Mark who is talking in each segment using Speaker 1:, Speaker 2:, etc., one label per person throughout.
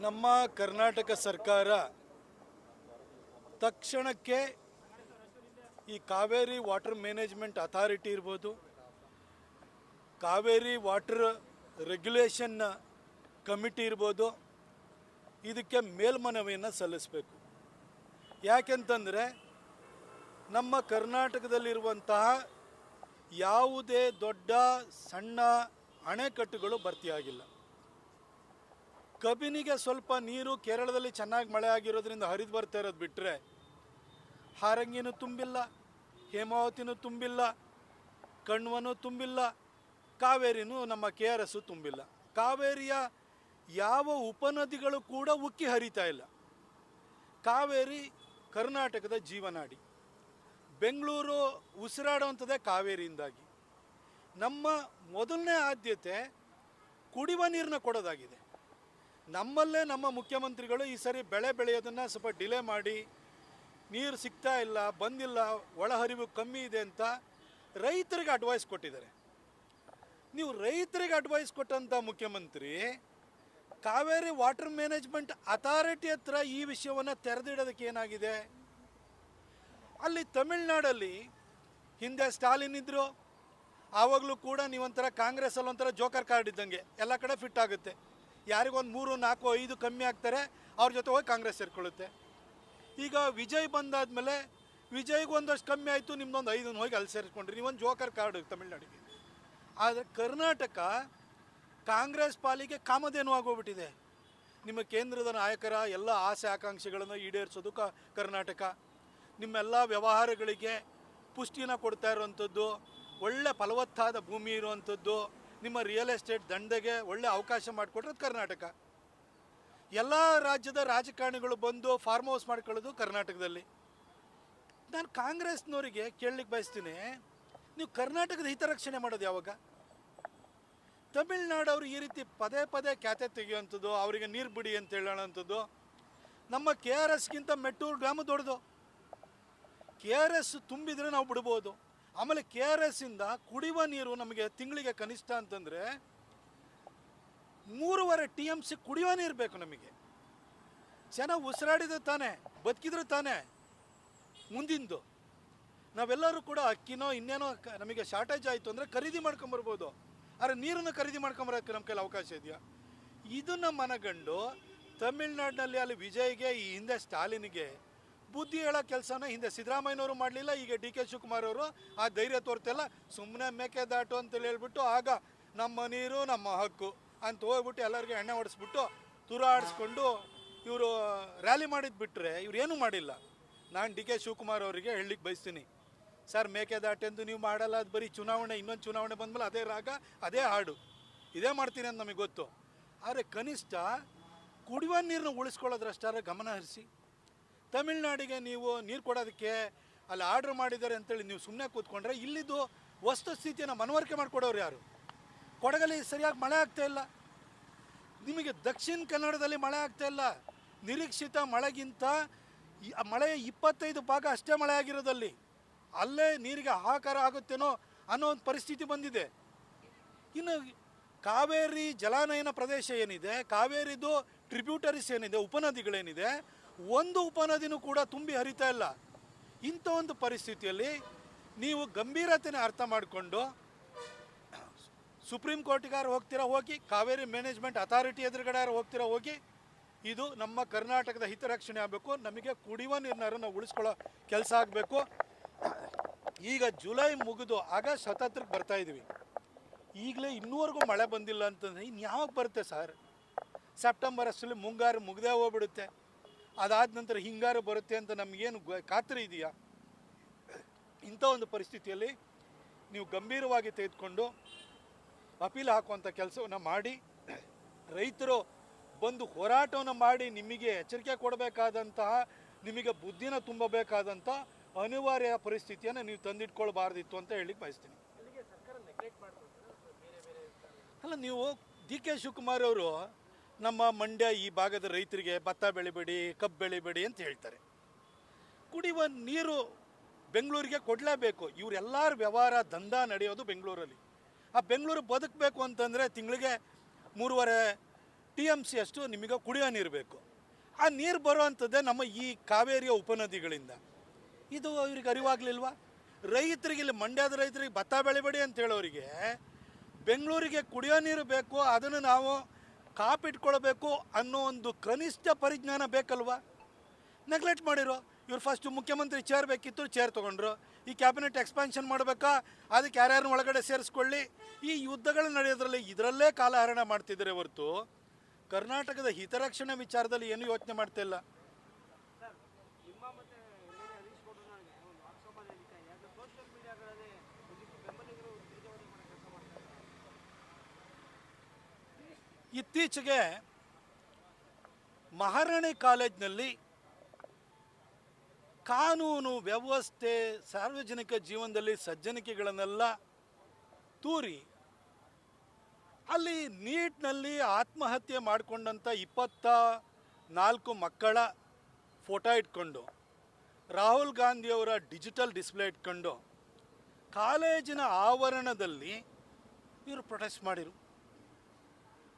Speaker 1: ನಮ್ಮ ಕರ್ನಾಟಕ ಸರ್ಕಾರ ತಕ್ಷಣಕ್ಕೆ ಈ ಕಾವೇರಿ ವಾಟರ್ ಮ್ಯಾನೇಜ್ಮೆಂಟ್ ಅಥಾರಿಟಿ ಇರ್ಬೋದು, ಕಾವೇರಿ ವಾಟರ್ ರೆಗ್ಯುಲೇಷನ್ ಕಮಿಟಿ ಇರ್ಬೋದು, ಇದಕ್ಕೆ ಮೇಲ್ಮನವಿಯನ್ನು ಸಲ್ಲಿಸಬೇಕು. ಯಾಕೆಂತಂದರೆ ನಮ್ಮ ಕರ್ನಾಟಕದಲ್ಲಿರುವಂತಹ ಯಾವುದೇ ದೊಡ್ಡ ಸಣ್ಣ ಅಣೆಕಟ್ಟುಗಳು ಭರ್ತಿಯಾಗಿಲ್ಲ. ಕಬಿನಿಗೆ ಸ್ವಲ್ಪ ನೀರು ಕೇರಳದಲ್ಲಿ ಚೆನ್ನಾಗಿ ಮಳೆ ಆಗಿರೋದ್ರಿಂದ ಹರಿದು ಬರ್ತಾ ಇರೋದು ಬಿಟ್ಟರೆ ಹಾರಂಗಿನೂ ತುಂಬಿಲ್ಲ, ಹೇಮಾವತಿನೂ ತುಂಬಿಲ್ಲ, ಕಣ್ವನೂ ತುಂಬಿಲ್ಲ, ಕಾವೇರಿನೂ ನಮ್ಮ KRS ತುಂಬಿಲ್ಲ. ಕಾವೇರಿಯ ಯಾವ ಉಪನದಿಗಳು ಕೂಡ ಉಕ್ಕಿ ಹರಿತಾ ಇಲ್ಲ. ಕಾವೇರಿ ಕರ್ನಾಟಕದ ಜೀವನಾಡಿ. ಬೆಂಗಳೂರು ಉಸಿರಾಡುವಂಥದ್ದೇ ಕಾವೇರಿಯಿಂದಾಗಿ. ನಮ್ಮ ಮೊದಲನೇ ಆದ್ಯತೆ ಕುಡಿಯುವ ನೀರನ್ನ ಕೊಡೋದಾಗಿದೆ. ನಮ್ಮಲ್ಲೇ ನಮ್ಮ ಮುಖ್ಯಮಂತ್ರಿಗಳು ಈ ಸರಿ ಬೆಳೆ ಬೆಳೆಯೋದನ್ನು ಸ್ವಲ್ಪ ಡಿಲೇ ಮಾಡಿ, ನೀರು ಸಿಗ್ತಾ ಇಲ್ಲ, ಬಂದಿಲ್ಲ, ಒಳಹರಿವು ಕಮ್ಮಿ ಇದೆ ಅಂತ ರೈತರಿಗೆ ಅಡ್ವೈಸ್ ಕೊಟ್ಟಿದ್ದಾರೆ. ನೀವು ರೈತರಿಗೆ ಅಡ್ವೈಸ್ ಕೊಟ್ಟಂಥ ಮುಖ್ಯಮಂತ್ರಿ ಕಾವೇರಿ ವಾಟರ್ ಮ್ಯಾನೇಜ್ಮೆಂಟ್ ಅಥಾರಿಟಿ ಹತ್ರ ಈ ವಿಷಯವನ್ನು ತೆರೆದಿಡೋದಕ್ಕೆ ಏನಾಗಿದೆ? ಅಲ್ಲಿ ತಮಿಳ್ನಾಡಲ್ಲಿ ಹಿಂದೆ ಸ್ಟಾಲಿನ್ ಇದ್ದರು, ಆವಾಗಲೂ ಕೂಡ ನೀವೊಂಥರ ಕಾಂಗ್ರೆಸ್ಸಲ್ಲಿ ಒಂಥರ ಜೋಕರ್ ಕಾರ್ಡ್ ಇದ್ದಂಗೆ ಎಲ್ಲ ಕಡೆ ಫಿಟ್ ಆಗುತ್ತೆ. ಯಾರಿಗೊಂದು 3, 4, 5 ಕಮ್ಮಿ ಆಗ್ತಾರೆ, ಅವ್ರ ಜೊತೆ ಹೋಗಿ ಕಾಂಗ್ರೆಸ್ ಸೇರ್ಕೊಳ್ಳುತ್ತೆ. ಈಗ ವಿಜಯ್ ಬಂದಾದಮೇಲೆ ವಿಜಯ್ಗೆ ಒಂದಷ್ಟು ಕಮ್ಮಿ ಆಯಿತು, ನಿಮ್ಮದೊಂದು 5 ಹೋಗಿ ಅಲ್ಲಿ ಸೇರಿಸ್ಕೊಂಡ್ರಿ. ನೀವೊಂದು ಜೋಕರ್ ಕಾರ್ಡ್ ತಮಿಳ್ನಾಡಿಗೆ. ಆದರೆ ಕರ್ನಾಟಕ ಕಾಂಗ್ರೆಸ್ ಪಾಲಿಗೆ ಕಾಮಧೇನು ಆಗೋಗ್ಬಿಟ್ಟಿದೆ. ನಿಮ್ಮ ಕೇಂದ್ರದ ನಾಯಕರ ಎಲ್ಲ ಆಸೆ ಆಕಾಂಕ್ಷೆಗಳನ್ನು ಈಡೇರಿಸೋದು ಕರ್ನಾಟಕ. ನಿಮ್ಮೆಲ್ಲ ವ್ಯವಹಾರಗಳಿಗೆ ಪುಷ್ಟಿನ ಕೊಡ್ತಾ ಇರುವಂಥದ್ದು, ಒಳ್ಳೆ ಫಲವತ್ತಾದ ಭೂಮಿ ಇರುವಂಥದ್ದು, ನಿಮ್ಮ ರಿಯಲ್ ಎಸ್ಟೇಟ್ ದಂಧೆಗೆ ಒಳ್ಳೆ ಅವಕಾಶ ಮಾಡಿಕೊಟ್ರದು ಕರ್ನಾಟಕ. ಎಲ್ಲ ರಾಜ್ಯದ ರಾಜಕಾರಣಿಗಳು ಬಂದು ಫಾರ್ಮ್ ಹೌಸ್ ಮಾಡ್ಕೊಳ್ಳೋದು ಕರ್ನಾಟಕದಲ್ಲಿ. ನಾನು ಕಾಂಗ್ರೆಸ್ನವರಿಗೆ ಕೇಳಲಿಕ್ಕೆ ಬಯಸ್ತೀನಿ, ನೀವು ಕರ್ನಾಟಕದ ಹಿತರಕ್ಷಣೆ ಮಾಡೋದು ಯಾವಾಗ? ತಮಿಳ್ನಾಡವರು ಈ ರೀತಿ ಪದೇ ಪದೇ ಖ್ಯಾತೆ ತೆಗೆಯುವಂಥದ್ದು, ಅವರಿಗೆ ನೀರು ಬಿಡಿ ಅಂತ ಹೇಳೋವಂಥದ್ದು. ನಮ್ಮ KRSಗಿಂತ ಮೆಟ್ಟೂರು ಡ್ಯಾಮು ದೊಡ್ಡದು. KRS ತುಂಬಿದರೆ ನಾವು ಬಿಡ್ಬೋದು. ಆಮೇಲೆ KRSಯಿಂದ ಕುಡಿಯುವ ನೀರು ನಮಗೆ ತಿಂಗಳಿಗೆ ಕನಿಷ್ಠ ಅಂತಂದರೆ 3.5 TMC ಕುಡಿಯುವ ನೀರು ಬೇಕು ನಮಗೆ. ಜನ ಉಸಿರಾಡಿದ್ರೆ ತಾನೇ, ಬದುಕಿದ್ರೆ ತಾನೇ ಮುಂದಿಂದು. ನಾವೆಲ್ಲರೂ ಕೂಡ ಅಕ್ಕಿನೋ ಇನ್ನೇನೋ ನಮಗೆ ಶಾರ್ಟೇಜ್ ಆಯಿತು ಅಂದರೆ ಖರೀದಿ ಮಾಡ್ಕೊಂಬರ್ಬೋದು. ಆದರೆ ನೀರನ್ನು ಖರೀದಿ ಮಾಡ್ಕೊಂಬರೋಕ್ಕೆ ನಮ್ಮ ಕೈಲಿ ಅವಕಾಶ ಇದೆಯಾ? ಇದನ್ನು ಮನಗಂಡು ತಮಿಳ್ನಾಡಿನಲ್ಲಿ ಅಲ್ಲಿ ವಿಜಯ್ಗೆ, ಈ ಹಿಂದೆ ಸ್ಟಾಲಿನ್ಗೆ ಬುದ್ಧಿ ಹೇಳೋ ಕೆಲಸನ ಹಿಂದೆ ಸಿದ್ದರಾಮಯ್ಯನವರು ಮಾಡಲಿಲ್ಲ, ಈಗ DK ಶಿವಕುಮಾರ್ ಅವರು ಆ ಧೈರ್ಯ ತೋರ್ತಿಲ್ಲ. ಸುಮ್ಮನೆ ಮೇಕೆದಾಟು ಅಂತೇಳಿ ಹೇಳ್ಬಿಟ್ಟು ಆಗ ನಮ್ಮ ನೀರು ನಮ್ಮ ಹಕ್ಕು ಅಂತ ಹೋಗ್ಬಿಟ್ಟು ಎಲ್ಲರಿಗೆ ಎಣ್ಣೆ ಹೊಡೆಸ್ಬಿಟ್ಟು ತುರಾಡಿಸ್ಕೊಂಡು ಇವರು ರ್ಯಾಲಿ ಮಾಡಿದ್ದು ಬಿಟ್ಟರೆ ಇವ್ರು ಏನೂ ಮಾಡಿಲ್ಲ. ನಾನು DK ಶಿವಕುಮಾರ್ ಅವರಿಗೆ ಹೇಳಲಿಕ್ಕೆ ಬಯಸ್ತೀನಿ, ಸರ್ ಮೇಕೆದಾಟು ಎಂದು ನೀವು ಮಾಡಲ್ಲ, ಅದು ಬರೀ ಚುನಾವಣೆ, ಇನ್ನೊಂದು ಚುನಾವಣೆ ಬಂದಮೇಲೆ ಅದೇ ರಾಗ ಅದೇ ಹಾಡು ಇದೇ ಮಾಡ್ತೀನಿ ಅಂತ ನಮಗೆ ಗೊತ್ತು. ಆದರೆ ಕನಿಷ್ಠ ಕುಡಿಯುವ ನೀರನ್ನು ಉಳಿಸ್ಕೊಳ್ಳೋದ್ರಷ್ಟಾರ ಗಮನ ಹರಿಸಿ. ತಮಿಳ್ನಾಡಿಗೆ ನೀವು ನೀರು ಕೊಡೋದಕ್ಕೆ ಅಲ್ಲಿ ಆರ್ಡ್ರ್ ಮಾಡಿದ್ದಾರೆ ಅಂತೇಳಿ ನೀವು ಸುಮ್ಮನೆ ಕೂತ್ಕೊಂಡ್ರೆ ಇಲ್ಲಿದ್ದು ವಸ್ತುಸ್ಥಿತಿಯನ್ನು ಮನವರಿಕೆ ಮಾಡಿಕೊಡೋರು ಯಾರು? ಕೊಡಗಲ್ಲಿ ಸರಿಯಾಗಿ ಮಳೆ ಆಗ್ತಾ ಇಲ್ಲ. ನಿಮಗೆ ದಕ್ಷಿಣ ಕನ್ನಡದಲ್ಲಿ ಮಳೆ ಆಗ್ತಾ ಇಲ್ಲ. ನಿರೀಕ್ಷಿತ ಮಳೆಗಿಂತ ಮಳೆ 25 ಭಾಗ ಅಷ್ಟೇ ಮಳೆ ಆಗಿರೋದಲ್ಲಿ. ಅಲ್ಲೇ ನೀರಿಗೆ ಹಾಹಾಕಾರ ಆಗುತ್ತೇನೋ ಅನ್ನೋ ಒಂದು ಪರಿಸ್ಥಿತಿ ಬಂದಿದೆ. ಇನ್ನು ಕಾವೇರಿ ಜಲಾನಯನ ಪ್ರದೇಶ ಏನಿದೆ, ಕಾವೇರಿದು ಟ್ರಿಬ್ಯೂಟರೀಸ್ ಏನಿದೆ, ಉಪನದಿಗಳೇನಿದೆ, ಒಂದು ಉಪನದಿನೂ ಕೂಡ ತುಂಬಿ ಹರಿತಾ ಇಲ್ಲ. ಇಂಥ ಒಂದು ಪರಿಸ್ಥಿತಿಯಲ್ಲಿ ನೀವು ಗಂಭೀರತೆಯನ್ನು ಅರ್ಥ ಮಾಡಿಕೊಂಡು ಸುಪ್ರೀಂ ಕೋರ್ಟಿಗಾರ ಹೋಗ್ತೀರಾ ಹೋಗಿ, ಕಾವೇರಿ ಮ್ಯಾನೇಜ್ಮೆಂಟ್ ಅಥಾರಿಟಿ ಎದುರುಗಡೆ ಹೋಗ್ತೀರಾ ಹೋಗಿ. ಇದು ನಮ್ಮ ಕರ್ನಾಟಕದ ಹಿತರಕ್ಷಣೆ ಆಗಬೇಕು. ನಮಗೆ ಕುಡಿಯುವ ನೀರನ್ನ ನಾವು ಉಳಿಸ್ಕೊಳ್ಳೋ ಕೆಲಸ ಆಗಬೇಕು. ಈಗ ಜುಲೈ ಮುಗಿದು ಆಗಸ್ಟ್ 17ಕ್ಕೆ ಬರ್ತಾಯಿದ್ವಿ. ಈಗಲೇ ಇನ್ನೂವರೆಗೂ ಮಳೆ ಬಂದಿಲ್ಲ ಅಂತಂದರೆ ಇನ್ನು ಯಾವಾಗ ಬರುತ್ತೆ ಸರ್? ಸೆಪ್ಟೆಂಬರ್ ಅಷ್ಟರಲ್ಲಿ ಮುಂಗಾರು ಮುಗ್ದೇ ಹೋಗ್ಬಿಡುತ್ತೆ. ಅದಾದ ನಂತರ ಹಿಂಗಾರು ಬರುತ್ತೆ ಅಂತ ನಮಗೇನು ಖಾತ್ರಿ ಇದೆಯಾ? ಇಂಥ ಒಂದು ಪರಿಸ್ಥಿತಿಯಲ್ಲಿ ನೀವು ಗಂಭೀರವಾಗಿ ತೆಗೆದುಕೊಂಡು ಅಪೀಲ್ ಹಾಕುವಂಥ ಕೆಲಸವನ್ನು ಮಾಡಿ, ರೈತರು ಬಂದು ಹೋರಾಟವನ್ನು ಮಾಡಿ ನಿಮಗೆ ಎಚ್ಚರಿಕೆ ಕೊಡಬೇಕಾದಂತಹ, ನಿಮಗೆ ಬುದ್ಧಿನ ತುಂಬಬೇಕಾದಂಥ ಅನಿವಾರ್ಯ ಪರಿಸ್ಥಿತಿಯನ್ನು ನೀವು ತಂದಿಟ್ಕೊಳ್ಬಾರ್ದಿತ್ತು ಅಂತ ಹೇಳಿಕ್ಕೆ ಬಯಸ್ತೀನಿ. ಅಲ್ಲ, ನೀವು DK ಶಿವಕುಮಾರ್ ಅವರು ನಮ್ಮ ಮಂಡ್ಯ ಈ ಭಾಗದ ರೈತರಿಗೆ ಭತ್ತ ಬೆಳಿಬೇಡಿ, ಕಬ್ಬು ಬೆಳಿಬೇಡಿ ಅಂತ ಹೇಳ್ತಾರೆ. ಕುಡಿಯುವ ನೀರು ಬೆಂಗಳೂರಿಗೆ ಕೊಡಲೇಬೇಕು. ಇವರೆಲ್ಲರ ವ್ಯವಹಾರ ದಂಧ ನಡೆಯೋದು ಬೆಂಗಳೂರಲ್ಲಿ. ಆ ಬೆಂಗಳೂರು ಬದುಕಬೇಕು ಅಂತಂದರೆ ತಿಂಗಳಿಗೆ 3.5 TMC ಅಷ್ಟು ನಿಮಗೆ ಕುಡಿಯೋ ನೀರು ಬೇಕು. ಆ ನೀರು ಬರುವಂಥದ್ದೇ ನಮ್ಮ ಈ ಕಾವೇರಿಯ ಉಪನದಿಗಳಿಂದ. ಇದು ಇವ್ರಿಗೆ ಅರಿವಾಗಲಿಲ್ವಾ? ರೈತರಿಗೆ, ಇಲ್ಲಿ ಮಂಡ್ಯದ ರೈತರಿಗೆ ಭತ್ತ ಬೆಳಿಬೇಡಿ ಅಂತ ಹೇಳೋರಿಗೆ ಬೆಂಗಳೂರಿಗೆ ಕುಡಿಯೋ ನೀರು ಬೇಕು, ಅದನ್ನು ನಾವು ಕಾಪಿಟ್ಕೊಳ್ಬೇಕು ಅನ್ನೋ ಒಂದು ಕನಿಷ್ಠ ಪರಿಜ್ಞಾನ ಬೇಕಲ್ವಾ? ನೆಗ್ಲೆಕ್ಟ್ ಮಾಡಿರೋ. ಇವ್ರು ಫಸ್ಟು ಮುಖ್ಯಮಂತ್ರಿ ಚೇರ್ ಬೇಕಿತ್ತು, ಚೇರ್ ತೊಗೊಂಡ್ರು. ಈ ಕ್ಯಾಬಿನೆಟ್ ಎಕ್ಸ್ಪಾನ್ಷನ್ ಮಾಡಬೇಕಾ, ಅದಕ್ಕೆ ಯಾರ್ಯಾರನ್ನ ಒಳಗಡೆ ಸೇರಿಸ್ಕೊಳ್ಳಿ. ಈ ಯುದ್ಧಗಳು ನಡೆಯೋದ್ರಲ್ಲಿ ಇದರಲ್ಲೇ ಕಾಲಹರಣ ಮಾಡ್ತಿದ್ದಾರೆ ಹೊರತು ಕರ್ನಾಟಕದ ಹಿತರಕ್ಷಣೆ ವಿಚಾರದಲ್ಲಿ ಏನು ಯೋಚನೆ ಮಾಡ್ತಾ ಇಲ್ಲ. ಇತ್ತೀಚೆಗೆ ಮಹಾರಾಣಿ ಕಾಲೇಜಿನಲ್ಲಿ ಕಾನೂನು ವ್ಯವಸ್ಥೆ, ಸಾರ್ವಜನಿಕ ಜೀವನದಲ್ಲಿ ಸಜ್ಜನಿಕೆಗಳನ್ನೆಲ್ಲ ತೂರಿ ಅಲ್ಲಿ ನೀಟ್ನಲ್ಲಿ ಆತ್ಮಹತ್ಯೆ ಮಾಡಿಕೊಂಡಂಥ 24 ಮಕ್ಕಳ ಫೋಟೋ ಇಟ್ಕೊಂಡು, ರಾಹುಲ್ ಗಾಂಧಿಯವರ ಡಿಜಿಟಲ್ ಡಿಸ್ಪ್ಲೇ ಇಟ್ಕೊಂಡು ಕಾಲೇಜಿನ ಆವರಣದಲ್ಲಿ ಇವರು ಪ್ರೊಟೆಸ್ಟ್ ಮಾಡಿರು.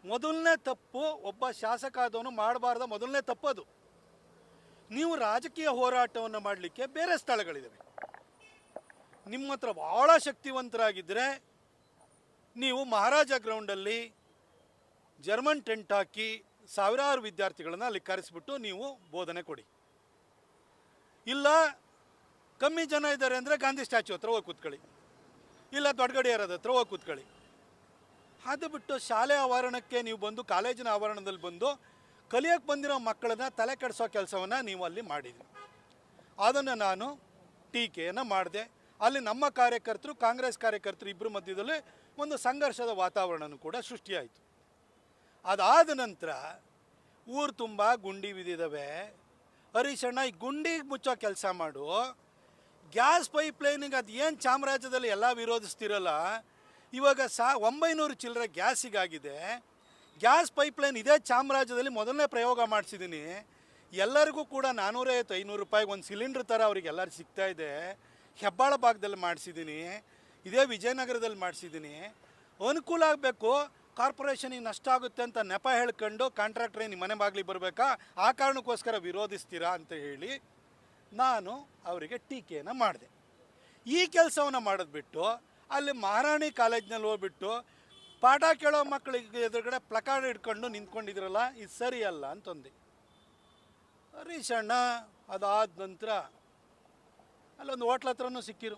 Speaker 1: ಮೊದಲನೇ ತಪ್ಪು ಒಬ್ಬ ಶಾಸಕ ಆದವನು ಮಾಡಬಾರ್ದ ಮೊದಲನೇ ತಪ್ಪದು. ನೀವು ರಾಜಕೀಯ ಹೋರಾಟವನ್ನು ಮಾಡಲಿಕ್ಕೆ ಬೇರೆ ಸ್ಥಳಗಳಿದ್ದಾವೆ. ನಿಮ್ಮ ಹತ್ರ ಭಾಳ ಶಕ್ತಿವಂತರಾಗಿದ್ದರೆ ನೀವು ಮಹಾರಾಜ ಗ್ರೌಂಡಲ್ಲಿ ಜರ್ಮನ್ ಟೆಂಟ್ ಹಾಕಿ ಸಾವಿರಾರು ವಿದ್ಯಾರ್ಥಿಗಳನ್ನು ಅಲ್ಲಿ ಕರೆಸಿಬಿಟ್ಟು ನೀವು ಬೋಧನೆ ಕೊಡಿ. ಇಲ್ಲ ಕಮ್ಮಿ ಜನ ಇದ್ದಾರೆ ಅಂದರೆ ಗಾಂಧಿ ಸ್ಟ್ಯಾಚ್ಯೂ ಹತ್ರ ಹೋಗಿ ಕೂತ್ಕೊಳ್ಳಿ, ಇಲ್ಲ ದೊಡ್ಡ ಗಡಿಯಾರದ ಹತ್ರ ಹೋಗಿ ಕೂತ್ಕೊಳ್ಳಿ. ಅದು ಬಿಟ್ಟು ಶಾಲೆ ಆವರಣಕ್ಕೆ ನೀವು ಬಂದು, ಕಾಲೇಜಿನ ಆವರಣದಲ್ಲಿ ಬಂದು ಕಲಿಯೋಕ್ಕೆ ಬಂದಿರೋ ಮಕ್ಕಳನ್ನ ತಲೆ ಕೆಡಿಸೋ ಕೆಲಸವನ್ನು ನೀವು ಅಲ್ಲಿ ಮಾಡಿದ್ರಿ. ಅದನ್ನು ನಾನು ಟೀಕೆಯನ್ನು ಮಾಡಿದೆ. ಅಲ್ಲಿ ನಮ್ಮ ಕಾರ್ಯಕರ್ತರು, ಕಾಂಗ್ರೆಸ್ ಕಾರ್ಯಕರ್ತರು ಇಬ್ಬರ ಮಧ್ಯದಲ್ಲಿ ಒಂದು ಸಂಘರ್ಷದ ವಾತಾವರಣನೂ ಕೂಡ ಸೃಷ್ಟಿಯಾಯಿತು. ಅದಾದ ನಂತರ ಊರು ತುಂಬ ಗುಂಡಿ ಬಿದ್ದಿದ್ದಾವೆ. ಹರೀಶಣ್ಣ, ಈ ಗುಂಡಿ ಮುಚ್ಚೋ ಕೆಲಸ ಮಾಡು. ಗ್ಯಾಸ್ ಪೈಪ್ಲೈನಿಗೆ ಅದು ಏನು ಚಾಮರಾಜ್ಯದಲ್ಲಿ ಎಲ್ಲ ವಿರೋಧಿಸ್ತಿರಲ್ಲ, ಇವಾಗ 900 ಚಿಲ್ಲರೆ ಗ್ಯಾಸಿಗಾಗಿದೆ. ಗ್ಯಾಸ್ ಪೈಪ್ಲೈನ್ ಇದೇ ಚಾಮರಾಜ್ಯದಲ್ಲಿ ಮೊದಲನೇ ಪ್ರಯೋಗ ಮಾಡಿಸಿದ್ದೀನಿ. ಎಲ್ಲರಿಗೂ ಕೂಡ 450-500 ರೂಪಾಯಿಗೆ ಒಂದು ಸಿಲಿಂಡ್ರ್ ಥರ ಅವ್ರಿಗೆ ಎಲ್ಲರೂ ಸಿಗ್ತಾಯಿದೆ. ಹೆಬ್ಬಾಳ ಭಾಗದಲ್ಲಿ ಮಾಡಿಸಿದ್ದೀನಿ, ಇದೇ ವಿಜಯನಗರದಲ್ಲಿ ಮಾಡಿಸಿದ್ದೀನಿ. ಅನುಕೂಲ ಆಗಬೇಕು, ಕಾರ್ಪೊರೇಷನಿಗೆ ನಷ್ಟ ಆಗುತ್ತೆ ಅಂತ ನೆಪ ಹೇಳ್ಕೊಂಡು ಕಾಂಟ್ರಾಕ್ಟ್ರೇ ನಿಮ್ಮ ಮನೆ ಬಾಗಿಲಿಗೆ ಬರಬೇಕಾ, ಆ ಕಾರಣಕ್ಕೋಸ್ಕರ ವಿರೋಧಿಸ್ತೀರಾ ಅಂತ ಹೇಳಿ ನಾನು ಅವರಿಗೆ ಟೀಕೆಯನ್ನು ಮಾಡಿದೆ. ಈ ಕೆಲಸವನ್ನು ಮಾಡೋದು ಬಿಟ್ಟು ಅಲ್ಲಿ ಮಹಾರಾಣಿ ಕಾಲೇಜ್ನಲ್ಲಿ ಹೋಗ್ಬಿಟ್ಟು ಪಾಠ ಕೇಳೋ ಮಕ್ಕಳಿಗೆ ಎದುರುಗಡೆ ಪ್ಲಕಾರ್ಡ್ ಇಟ್ಕೊಂಡು ನಿಂತ್ಕೊಂಡಿದ್ರಲ್ಲ, ಇದು ಸರಿಯಲ್ಲ ಅಂತಂದು. ಹರೀಶಣ್ಣ ಅದಾದ ನಂತರ ಅಲ್ಲೊಂದು ಹೋಟ್ಲ ಹತ್ರನೂ ಸಿಕ್ಕಿರು.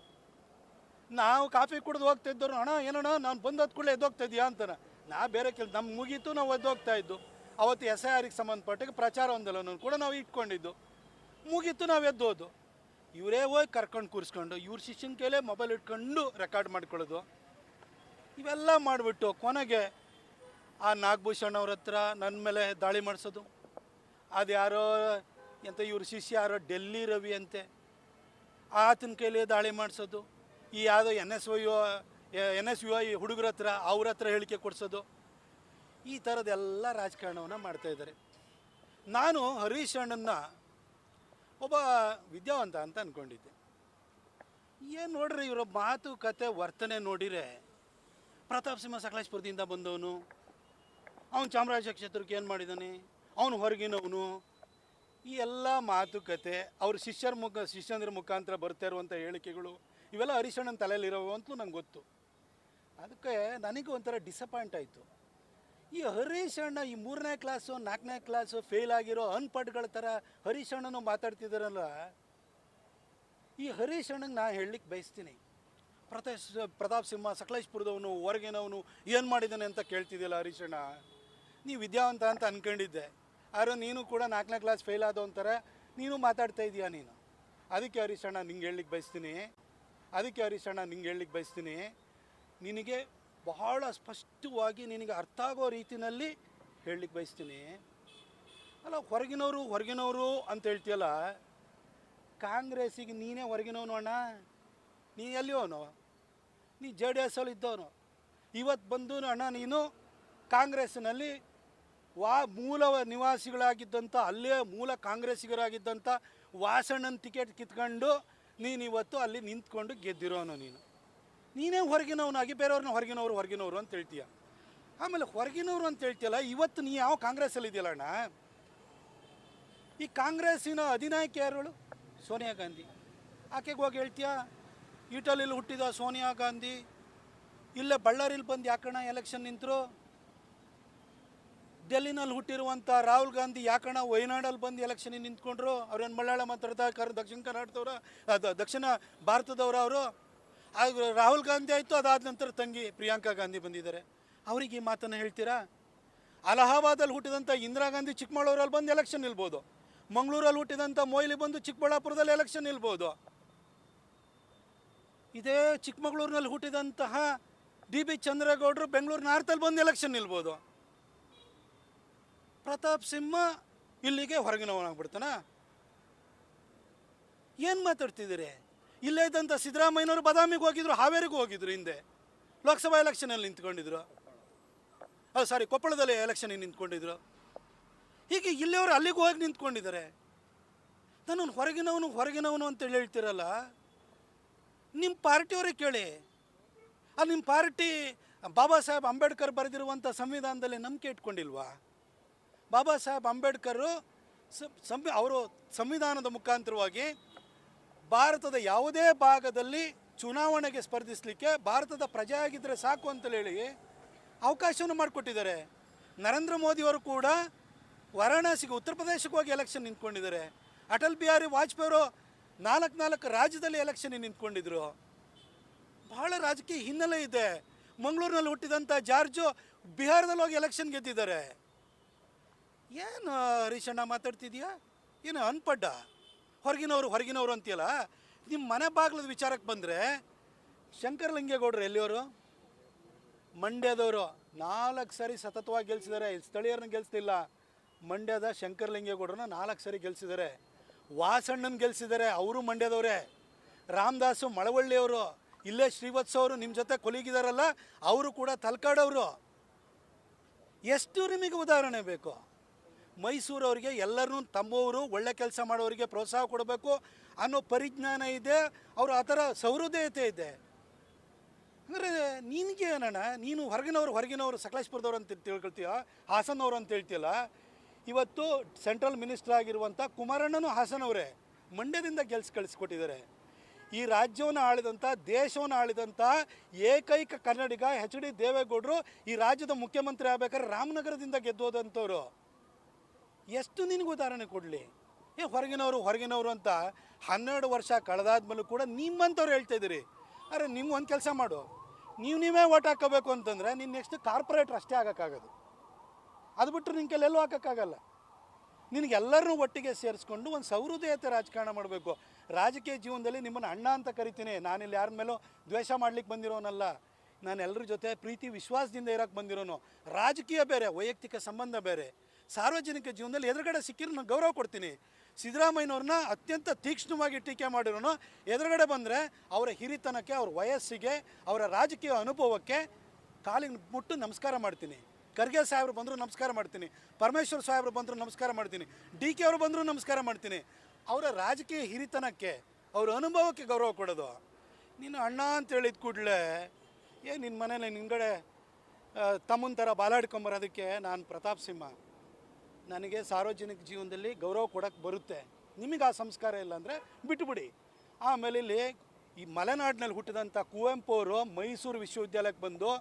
Speaker 1: ನಾವು ಕಾಫಿ ಕುಡಿದು ಹೋಗ್ತಾಯಿದ್ದವ್ರು, ಅಣ್ಣ ಏನಣ್ಣ ನಾನು ಬಂದದ ಕೂಡಲೇ ಎದ್ದೋಗ್ತಾಯಿದ್ಯಾ ಅಂತಾನೆ. ನಾ ಬೇರೆ ನಮ್ಗೆ ಮುಗೀತು, ನಾವು ಎದ್ದೋಗ್ತಾ ಇದ್ದು. ಅವತ್ತು SIRಗೆ ಸಂಬಂಧಪಟ್ಟಾಗ ಪ್ರಚಾರ ಒಂದೆಲ್ಲನೂ ಕೂಡ ನಾವು ಇಟ್ಕೊಂಡಿದ್ದು. ಮುಗೀತು, ನಾವು ಎದ್ದೋದು. ಇವರೇ ಹೋಗಿ ಕರ್ಕೊಂಡು ಕೂರಿಸ್ಕೊಂಡು ಇವ್ರ ಶಿಷ್ಯನ ಕೈಲೇ ಮೊಬೈಲ್ ಇಟ್ಕೊಂಡು ರೆಕಾರ್ಡ್ ಮಾಡ್ಕೊಳ್ಳೋದು. ಇವೆಲ್ಲ ಮಾಡಿಬಿಟ್ಟು ಕೊನೆಗೆ ಆ ನಾಗಭೂಷಣ್ ಅವ್ರ ಹತ್ರ ನನ್ನ ಮೇಲೆ ದಾಳಿ ಮಾಡಿಸೋದು. ಅದು ಯಾರೋ ಎಂತ ಇವ್ರ ಶಿಷ್ಯ ಯಾರೋ ಡೆಲ್ಲಿ ರವಿ ಅಂತೆ, ಆತನ ಕೈಲೇ ದಾಳಿ ಮಾಡಿಸೋದು. ಈ ಯಾವುದೋ NSY ಹುಡುಗರ ಹತ್ರ, ಅವ್ರ ಹತ್ರ ಹೇಳಿಕೆ ಕೊಡಿಸೋದು. ಈ ಥರದ್ದೆಲ್ಲ ರಾಜಕಾರಣವನ್ನು ಮಾಡ್ತಾಯಿದ್ದಾರೆ. ನಾನು ಹರೀಶ್ ಅಣ್ಣನ್ನ ಒಬ್ಬ ವಿದ್ಯಾವಂತ ಅಂತ ಅಂದ್ಕೊಂಡಿದ್ದೆ. ಏನು ನೋಡ್ರಿ ಇವರ ಮಾತುಕತೆ ವರ್ತನೆ ನೋಡಿರೆ, ಪ್ರತಾಪ್ ಸಿಂಹ ಸಕಲೇಶ್ಪುರದಿಂದ ಬಂದವನು, ಅವನು ಚಾಮರಾಜ ಕ್ಷೇತ್ರಕ್ಕೆ ಏನು ಮಾಡಿದ್ದಾನೆ, ಅವನು ಹೊರಗಿನವನು, ಈ ಎಲ್ಲ ಮಾತುಕತೆ ಅವ್ರ ಶಿಷ್ಯಂದ್ರ ಮುಖಾಂತರ ಬರ್ತಾ ಇರುವಂಥ ಹೇಳಿಕೆಗಳು ಇವೆಲ್ಲ ಹರೀಶಣ್ಣನ ತಲೆಯಲ್ಲಿರೋವು ಅಂತಲೂ ನಂಗೆ ಗೊತ್ತು. ಅದಕ್ಕೆ ನನಗೂ ಒಂಥರ ಡಿಸಪಾಯಿಂಟ್ ಆಯಿತು. ಈ ಹರೀಶಣ್ಣ ಈ 3ನೇ ಕ್ಲಾಸು 4ನೇ ಕ್ಲಾಸು ಫೇಲ್ ಆಗಿರೋ ಅನ್ಪಡ್ಗಳ ಥರ ಹರೀಶಣ್ಣನು ಮಾತಾಡ್ತಿದ್ದಾರಲ್ಲ. ಈ ಹರೀಶಣ್ಣಗೆ ನಾನು ಹೇಳಲಿಕ್ಕೆ ಬಯಸ್ತೀನಿ, ಪ್ರತಾಪ್ ಸಿಂಹ ಸಕಲೇಶ್ಪುರದವನು, ಹೊರಗಿನವನು, ಏನು ಮಾಡಿದ್ದಾನೆ ಅಂತ ಕೇಳ್ತಿದ್ದಿಲ್ಲ ಹರೀಶಣ್ಣ. ನೀವು ವಿದ್ಯಾವಂತ ಅಂತ ಅಂದ್ಕೊಂಡಿದ್ದೆ, ಆದ್ರೆ ನೀನು ಕೂಡ 4ನೇ ಕ್ಲಾಸ್ ಫೇಲ್ ಆದವಂತರ ನೀನು ಮಾತಾಡ್ತಾ ಇದೀಯ ನೀನು. ಅದಕ್ಕೆ ಹರೀಶಣ್ಣ ನಿಂಗೆ ಹೇಳಲಿಕ್ಕೆ ಬಯಸ್ತೀನಿ, ನಿನಗೆ ಬಹಳ ಸ್ಪಷ್ಟವಾಗಿ ನಿನಗೆ ಅರ್ಥ ಆಗೋ ರೀತಿಯಲ್ಲಿ ಹೇಳಲಿಕ್ಕೆ ಬಯಸ್ತೀನಿ. ಅಲ್ಲ, ಹೊರಗಿನವರು ಅಂತ ಹೇಳ್ತೀಯಲ್ಲ, ಕಾಂಗ್ರೆಸ್ಸಿಗೆ ನೀನೇ ಹೊರಗಿನವನು ಅಣ್ಣ. ನೀ ಎಲ್ಲಿಯವನು? ನೀ JDS ಅಲ್ಲಿ ಇದ್ದವನು. ಇವತ್ತು ಬಂದು ಅಣ್ಣ ನೀನು ಕಾಂಗ್ರೆಸ್ಸಿನಲ್ಲಿ ಮೂಲ ನಿವಾಸಿಗಳಾಗಿದ್ದಂಥ, ಅಲ್ಲೇ ಮೂಲ ಕಾಂಗ್ರೆಸ್ಸಿಗರಾಗಿದ್ದಂಥ ವಾಸಣ್ಣನ ಟಿಕೆಟ್ ಕಿತ್ಕೊಂಡು ನೀನು ಇವತ್ತು ಅಲ್ಲಿ ನಿಂತ್ಕೊಂಡು ಗೆದ್ದಿರೋನು. ನೀನೇ ಹೊರಗಿನವನಾಗಿ ಬೇರೆಯವ್ರನ್ನ ಹೊರಗಿನವರು ಅಂತ ಹೇಳ್ತೀಯ. ಆಮೇಲೆ ಹೊರಗಿನವರು ಅಂತ ಹೇಳ್ತಿಯಲ್ಲ, ಇವತ್ತು ನೀ ಯಾವ ಕಾಂಗ್ರೆಸ್ಸಲ್ಲಿ ಇದೆಯಲ್ಲ ಅಣ್ಣ, ಈ ಕಾಂಗ್ರೆಸ್ಸಿನ ಅಧಿನಾಯಕಿ ಯಾರುಗಳು? ಸೋನಿಯಾ ಗಾಂಧಿ. ಆಕೆಗೆ ಹೋಗಿ ಹೇಳ್ತೀಯಾ ಇಟಲಿಯಲ್ಲಿ ಹುಟ್ಟಿದ ಸೋನಿಯಾ ಗಾಂಧಿ ಇಲ್ಲೇ ಬಳ್ಳಾರಿಲಿ ಬಂದು ಯಾಕಣ್ಣ ಎಲೆಕ್ಷನ್ ನಿಂತರು? ಡೆಲ್ಲಿನಲ್ಲಿ ಹುಟ್ಟಿರುವಂಥ ರಾಹುಲ್ ಗಾಂಧಿ ಯಾಕಣ್ಣ ವಯನಾಡಲ್ಲಿ ಬಂದು ಎಲೆಕ್ಷನಿಗೆ ನಿಂತ್ಕೊಂಡ್ರು? ಅವ್ರೇನು ಮಲಯಾಳ ಮಾತಾಡ್ತಾ ದಕ್ಷಿಣ ಕರ್ನಾಟಕದವ್ರ, ದಕ್ಷಿಣ ಭಾರತದವರು ಅವರು. ರಾಹುಲ್ ಗಾಂಧಿ ಆಯಿತು, ಅದಾದ ನಂತರ ತಂಗಿ ಪ್ರಿಯಾಂಕಾ ಗಾಂಧಿ ಬಂದಿದ್ದಾರೆ. ಅವ್ರಿಗೆ ಈ ಮಾತನ್ನು ಹೇಳ್ತೀರಾ? ಅಲಹಾಬಾದಲ್ಲಿ ಹುಟ್ಟಿದಂಥ ಇಂದಿರಾ ಗಾಂಧಿ ಚಿಕ್ಕಮಗಳೂರಲ್ಲಿ ಬಂದು ಎಲೆಕ್ಷನ್ ನಿಲ್ಬೋದು. ಮಂಗಳೂರಲ್ಲಿ ಹುಟ್ಟಿದಂಥ ಮೊಯ್ಲಿ ಬಂದು ಚಿಕ್ಕಬಳ್ಳಾಪುರದಲ್ಲಿ ಎಲೆಕ್ಷನ್ ನಿಲ್ಬೋದು. ಇದೇ ಚಿಕ್ಕಮಗಳೂರಿನಲ್ಲಿ ಹುಟ್ಟಿದಂತಹ DB ಚಂದ್ರೇಗೌಡರು ಬೆಂಗಳೂರು ನಾರ್ತಲ್ಲಿ ಬಂದು ಎಲೆಕ್ಷನ್ ನಿಲ್ಬೋದು. ಪ್ರತಾಪ್ ಸಿಂಹ ಇಲ್ಲಿಗೆ ಹೊರಗಿನವನಾಗ್ಬಿಡ್ತಾನ? ಏನು ಮಾತಾಡ್ತಿದ್ದೀರಿ? ಇಲ್ಲೇ ಇದ್ದಂಥ ಸಿದ್ದರಾಮಯ್ಯನವರು ಬಾದಾಮಿಗೆ ಹೋಗಿದ್ರು, ಹಾವೇರಿಗೆ ಹೋಗಿದ್ರು, ಹಿಂದೆ ಲೋಕಸಭಾ ಎಲೆಕ್ಷನಲ್ಲಿ ನಿಂತ್ಕೊಂಡಿದ್ರು. ಕೊಪ್ಪಳದಲ್ಲಿ ಎಲೆಕ್ಷನಿಗೆ ನಿಂತ್ಕೊಂಡಿದ್ರು. ಹೀಗೆ ಇಲ್ಲಿಯವರು ಅಲ್ಲಿಗೂ ಹೋಗಿ ನಿಂತ್ಕೊಂಡಿದ್ದಾರೆ. ನಾನು ಹೊರಗಿನವನು ಅಂತೇಳಿ ಹೇಳ್ತಿರಲ್ಲ, ನಿಮ್ಮ ಪಾರ್ಟಿಯವರೇ ಕೇಳಿ. ಅದು ನಿಮ್ಮ ಪಾರ್ಟಿ ಬಾಬಾ ಸಾಹೇಬ್ ಅಂಬೇಡ್ಕರ್ ಬರೆದಿರುವಂಥ ಸಂವಿಧಾನದಲ್ಲಿ ನಂಬಿಕೆ ಇಟ್ಕೊಂಡಿಲ್ವಾ? ಬಾಬಾ ಸಾಹೇಬ್ ಅಂಬೇಡ್ಕರು ಅವರು ಸಂವಿಧಾನದ ಮುಖಾಂತರವಾಗಿ ಭಾರತದ ಯಾವುದೇ ಭಾಗದಲ್ಲಿ ಚುನಾವಣೆಗೆ ಸ್ಪರ್ಧಿಸಲಿಕ್ಕೆ ಭಾರತದ ಪ್ರಜೆ ಆಗಿದ್ದರೆ ಸಾಕು ಅಂತೇಳಿ ಹೇಳಿ ಅವಕಾಶವನ್ನು ಮಾಡಿಕೊಟ್ಟಿದ್ದಾರೆ. ನರೇಂದ್ರ ಮೋದಿಯವರು ಕೂಡ ವಾರಾಣಸಿಗೆ, ಉತ್ತರ ಪ್ರದೇಶಕ್ಕೆ ಹೋಗಿ ಎಲೆಕ್ಷನ್ ನಿಂತ್ಕೊಂಡಿದ್ದಾರೆ. ಅಟಲ್ ಬಿಹಾರಿ ವಾಜಪೇಯಿ ಅವರು 4 ರಾಜ್ಯದಲ್ಲಿ ಎಲೆಕ್ಷನ್ಗೆ ನಿಂತ್ಕೊಂಡಿದ್ರು. ಬಹಳ ರಾಜಕೀಯ ಹಿನ್ನೆಲೆ ಇದೆ. ಮಂಗಳೂರಿನಲ್ಲಿ ಹುಟ್ಟಿದಂಥ ಜಾರ್ಜು ಬಿಹಾರದಲ್ಲಿ ಹೋಗಿ ಎಲೆಕ್ಷನ್ ಗೆದ್ದಿದ್ದಾರೆ. ಏನು ಹರೀಶಣ್ಣ ಮಾತಾಡ್ತಿದ್ಯಾ? ಏನು ಅನ್ಪಡ್ಡ? ಹೊರಗಿನವರು ಅಂತೀಯಲ್ಲ. ನಿಮ್ಮ ಮನೆ ಬಾಗಿಲದ ವಿಚಾರಕ್ಕೆ ಬಂದರೆ ಶಂಕರಲಿಂಗೇಗೌಡರು ಎಲ್ಲಿಯವರು? ಮಂಡ್ಯದವರು. 4 ಸರಿ ಸತತವಾಗಿ ಗೆಲ್ಲಿಸಿದ್ದಾರೆ. ಸ್ಥಳೀಯರನ್ನ ಗೆಲ್ಲಿಸ್ತಿಲ್ಲ. ಮಂಡ್ಯದ ಶಂಕರಲಿಂಗೇಗೌಡರನ್ನ 4 ಸರಿ ಗೆಲ್ಲಿಸಿದ್ದಾರೆ. ವಾಸಣ್ಣನ ಗೆಲ್ಲಿಸಿದ್ದಾರೆ, ಅವರು ಮಂಡ್ಯದವರೇ. ರಾಮದಾಸು ಮಳವಳ್ಳಿಯವರು, ಇಲ್ಲೇ ಶ್ರೀವತ್ಸ ಅವರು ನಿಮ್ಮ ಜೊತೆ ಕೊಲೀಗಿದಾರಲ್ಲ, ಅವರು ಕೂಡ ತಲಕಾಡವರು. ಎಷ್ಟು ನಿಮಗೆ ಉದಾಹರಣೆ ಬೇಕು? ಮೈಸೂರವರಿಗೆ ಎಲ್ಲರೂ ತಮ್ಮವರು, ಒಳ್ಳೆ ಕೆಲಸ ಮಾಡೋರಿಗೆ ಪ್ರೋತ್ಸಾಹ ಕೊಡಬೇಕು ಅನ್ನೋ ಪರಿಜ್ಞಾನ ಇದೆ. ಅವರು ಆ ಥರ ಸಹೃದಯತೆ ಇದೆ. ಅಂದರೆ ನಿನಗೆ ಏನಣ್ಣ, ನೀನು ಹೊರಗಿನವರು ಸಕಲೇಶ್ಪುರದವ್ರು ಅಂತ ತಿಳ್ಕೊಳ್ತೀಯ, ಹಾಸನವರು ಅಂತ ಹೇಳ್ತೀಯಲ್ಲ. ಇವತ್ತು ಸೆಂಟ್ರಲ್ ಮಿನಿಸ್ಟರ್ ಆಗಿರುವಂಥ ಕುಮಾರಣ್ಣನೂ ಹಾಸನವರೇ. ಮಂಡ್ಯದಿಂದ ಕಳಿಸ್ಕೊಟ್ಟಿದ್ದಾರೆ. ಈ ರಾಜ್ಯವನ್ನು ಆಳಿದಂಥ, ದೇಶವನ್ನು ಆಳಿದಂಥ ಏಕೈಕ ಕನ್ನಡಿಗ HD ದೇವೇಗೌಡರು ಈ ರಾಜ್ಯದ ಮುಖ್ಯಮಂತ್ರಿ ಆಗಬೇಕಾದ್ರೆ ರಾಮನಗರದಿಂದ ಗೆದ್ದೋದಂಥವ್ರು. ಎಷ್ಟು ನಿನಗೆ ಉದಾಹರಣೆ ಕೊಡಲಿ? ಹೊರಗಿನವರು ಅಂತ 12 ವರ್ಷ ಕಳೆದಾದ್ಮೇಲೂ ಕೂಡ ನಿಮ್ಮಂಥವ್ರು ಹೇಳ್ತಾ ಇದ್ದೀರಿ. ಅರೆ ನಿಮ್ಮ ಒಂದು ಕೆಲಸ ಮಾಡು, ನೀವೇ ಓಟ್ ಹಾಕೋಬೇಕು ಅಂತಂದರೆ ನೀನು ನೆಕ್ಸ್ಟ್ ಕಾರ್ಪೊರೇಟ್ರ್ ಅಷ್ಟೇ ಆಗೋಕ್ಕಾಗೋದು. ಅದು ಬಿಟ್ಟರೆ ನಿನ್ನ ಕೆಲವು ಹಾಕೋಕ್ಕಾಗಲ್ಲ. ನಿನಗೆಲ್ಲರನ್ನೂ ಒಟ್ಟಿಗೆ ಸೇರಿಸ್ಕೊಂಡು ಒಂದು ಸಹೃದಯತೆ ರಾಜಕಾರಣ ಮಾಡಬೇಕು. ರಾಜಕೀಯ ಜೀವನದಲ್ಲಿ ನಿಮ್ಮನ್ನು ಅಣ್ಣ ಅಂತ ಕರಿತೀನಿ. ನಾನಿಲ್ಲಿ ಯಾರ ಮೇಲೂ ದ್ವೇಷ ಮಾಡ್ಲಿಕ್ಕೆ ಬಂದಿರೋನಲ್ಲ. ನಾನು ಎಲ್ಲರ ಜೊತೆ ಪ್ರೀತಿ ವಿಶ್ವಾಸದಿಂದ ಇರೋಕ್ಕೆ ಬಂದಿರೋನು. ರಾಜಕೀಯ ಬೇರೆ, ವೈಯಕ್ತಿಕ ಸಂಬಂಧ ಬೇರೆ. ಸಾರ್ವಜನಿಕ ಜೀವನದಲ್ಲಿ ಎದುರುಗಡೆ ಸಿಕ್ಕಿರೋ ನಾನು ಗೌರವ ಕೊಡ್ತೀನಿ. ಸಿದ್ದರಾಮಯ್ಯನವ್ರನ್ನ ಅತ್ಯಂತ ತೀಕ್ಷ್ಣವಾಗಿ ಟೀಕೆ ಮಾಡಿರೋನು. ಎದುರುಗಡೆ ಬಂದರೆ ಅವರ ಹಿರಿತನಕ್ಕೆ, ಅವ್ರ ವಯಸ್ಸಿಗೆ, ಅವರ ರಾಜಕೀಯ ಅನುಭವಕ್ಕೆ ಕಾಲಿಗೆ ಮುಟ್ಟು ನಮಸ್ಕಾರ ಮಾಡ್ತೀನಿ. ಖರ್ಗೆ ಸಾಹೇಬ್ರು ಬಂದರೂ ನಮಸ್ಕಾರ ಮಾಡ್ತೀನಿ. ಪರಮೇಶ್ವರ್ ಸಾಹೇಬ್ರು ಬಂದರೂ ನಮಸ್ಕಾರ ಮಾಡ್ತೀನಿ. DK ಅವರು ಬಂದರೂ ನಮಸ್ಕಾರ ಮಾಡ್ತೀನಿ. ಅವರ ರಾಜಕೀಯ ಹಿರಿತನಕ್ಕೆ, ಅವರ ಅನುಭವಕ್ಕೆ ಗೌರವ ಕೊಡೋದು. ನೀನು ಅಣ್ಣ ಅಂತ ಹೇಳಿದ ಕೂಡಲೇ ನಿನ್ನ ಮನೇಲಿ ನಿನ್ಗಡೆ ತಮ್ಮನ ಥರ ಬಾಲಾಡ್ಕೊಂಬರೋದಕ್ಕೆ ನಾನು ಪ್ರತಾಪ್ ಸಿಂಹ. ನನಗೆ ಸಾರ್ವಜನಿಕ ಜೀವನದಲ್ಲಿ ಗೌರವ ಕೊಡೋಕ್ಕೆ ಬರುತ್ತೆ. ನಿಮಗೆ ಆ ಸಂಸ್ಕಾರ ಇಲ್ಲ ಅಂದರೆ ಬಿಟ್ಟುಬಿಡಿ. ಆಮೇಲೆ ಇಲ್ಲಿ ಈ ಮಲೆನಾಡಿನಲ್ಲಿ ಹುಟ್ಟಿದಂಥ ಕುವೆಂಪು ಅವರು ಮೈಸೂರು ವಿಶ್ವವಿದ್ಯಾಲಯಕ್ಕೆ ಬಂದು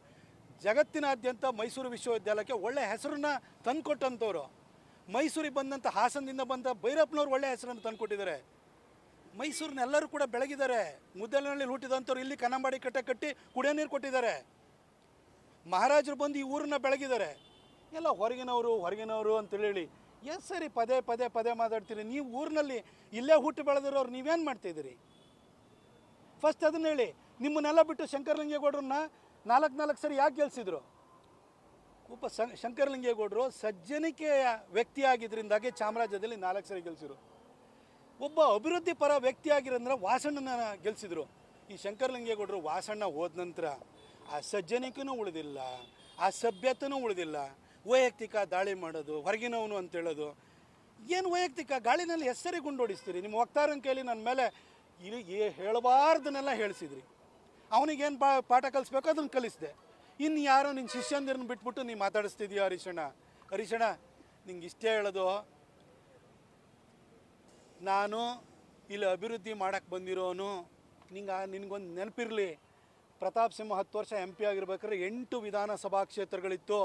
Speaker 1: ಜಗತ್ತಿನಾದ್ಯಂತ ಮೈಸೂರು ವಿಶ್ವವಿದ್ಯಾಲಯಕ್ಕೆ ಒಳ್ಳೆಯ ಹೆಸರನ್ನ ತಂದುಕೊಟ್ಟಂಥವ್ರು. ಮೈಸೂರಿಗೆ ಬಂದಂಥ ಹಾಸನದಿಂದ ಬಂದ ಭೈರಪ್ಪನವ್ರು ಒಳ್ಳೆಯ ಹೆಸರನ್ನು ತಂದುಕೊಟ್ಟಿದ್ದಾರೆ. ಮೈಸೂರಿನೆಲ್ಲರೂ ಕೂಡ ಬೆಳಗಿದ್ದಾರೆ. ಮುದ್ದಲಿನಲ್ಲಿ ಹುಟ್ಟಿದಂಥವ್ರು ಇಲ್ಲಿ ಕನ್ನಂಬಾಡಿ ಕಟ್ಟಿ ಕುಡಿಯೋ ನೀರು ಕೊಟ್ಟಿದ್ದಾರೆ. ಮಹಾರಾಜರು ಬಂದು ಈ ಊರನ್ನ ಬೆಳಗಿದ್ದಾರೆ. ಎಲ್ಲ ಹೊರಗಿನವರು ಅಂತೇಳಿ ಎಷ್ಟು ಸರಿ ಪದೇ ಮಾತಾಡ್ತೀರಿ. ನೀವು ಊರಿನಲ್ಲಿ ಇಲ್ಲೇ ಹುಟ್ಟು ಬೆಳೆದಿರೋರು ನೀವೇನು ಮಾಡ್ತಾಯಿದ್ದೀರಿ? ಫಸ್ಟ್ ಅದನ್ನ ಹೇಳಿ. ನಿಮ್ಮನ್ನೆಲ್ಲ ಬಿಟ್ಟು ಶಂಕರಲಿಂಗೇಗೌಡರನ್ನ 4 ಸರಿ ಯಾಕೆ ಗೆಲ್ಲಿಸಿದ್ರು? ಒಬ್ಬ ಶಂಕರಲಿಂಗೇಗೌಡರು ಸಜ್ಜನಿಕೆಯ ವ್ಯಕ್ತಿಯಾಗಿದ್ದರಿಂದಾಗಿ ಚಾಮರಾಜ್ಯದಲ್ಲಿ 4 ಸರಿ ಗೆಲ್ಲಿಸಿದ್ರು. ಒಬ್ಬ ಅಭಿವೃದ್ಧಿ ಪರ ವ್ಯಕ್ತಿಯಾಗಿರೋದ್ರೆ ವಾಸಣ್ಣನ ಗೆಲ್ಲಿಸಿದ್ರು. ಈ ಶಂಕರಲಿಂಗೇಗೌಡರು ವಾಸಣ್ಣ ಹೋದ ನಂತರ ಆ ಸಜ್ಜನಿಕೆನೂ ಉಳಿದಿಲ್ಲ, ಆ ಸಭ್ಯತೆನೂ ಉಳಿದಿಲ್ಲ. ವೈಯಕ್ತಿಕ ದಾಳಿ ಮಾಡೋದು, ಹೊರಗಿನವನು ಅಂತ ಹೇಳೋದು. ಏನು ವೈಯಕ್ತಿಕ? ಗಾಳಿನಲ್ಲಿ ಹೆಸರಿ ಗುಂಡೋಡಿಸ್ತೀರಿ. ನಿಮ್ಮ ವಕ್ತಾರನ ಕೈಲಿ ನನ್ನ ಮೇಲೆ ಹೇಳಬಾರ್ದನ್ನೆಲ್ಲ ಹೇಳಿಸಿದ್ರಿ. ಅವನಿಗೇನು ಪಾಠ ಕಲಿಸ್ಬೇಕು ಅದನ್ನು ಕಲಿಸಿದೆ. ಇನ್ನು ಯಾರೋ ನಿನ್ನ ಶಿಷ್ಯಂದಿರನ್ನ ಬಿಟ್ಬಿಟ್ಟು ನೀನು ಮಾತಾಡಿಸ್ತಿದೀಯ ಹರೀಶಣ್ಣ ನಿಂಗೆ ಇಷ್ಟೇ ಹೇಳೋದು, ನಾನು ಇಲ್ಲಿ ಅಭಿವೃದ್ಧಿ ಮಾಡೋಕ್ಕೆ ಬಂದಿರೋನು. ನಿನಗೊಂದು ನೆನಪಿರಲಿ, ಪ್ರತಾಪ್ ಸಿಂಹ 10 ವರ್ಷ MP ಆಗಿರ್ಬೇಕಾದ್ರೆ 8 ವಿಧಾನಸಭಾ ಕ್ಷೇತ್ರಗಳಿತ್ತು.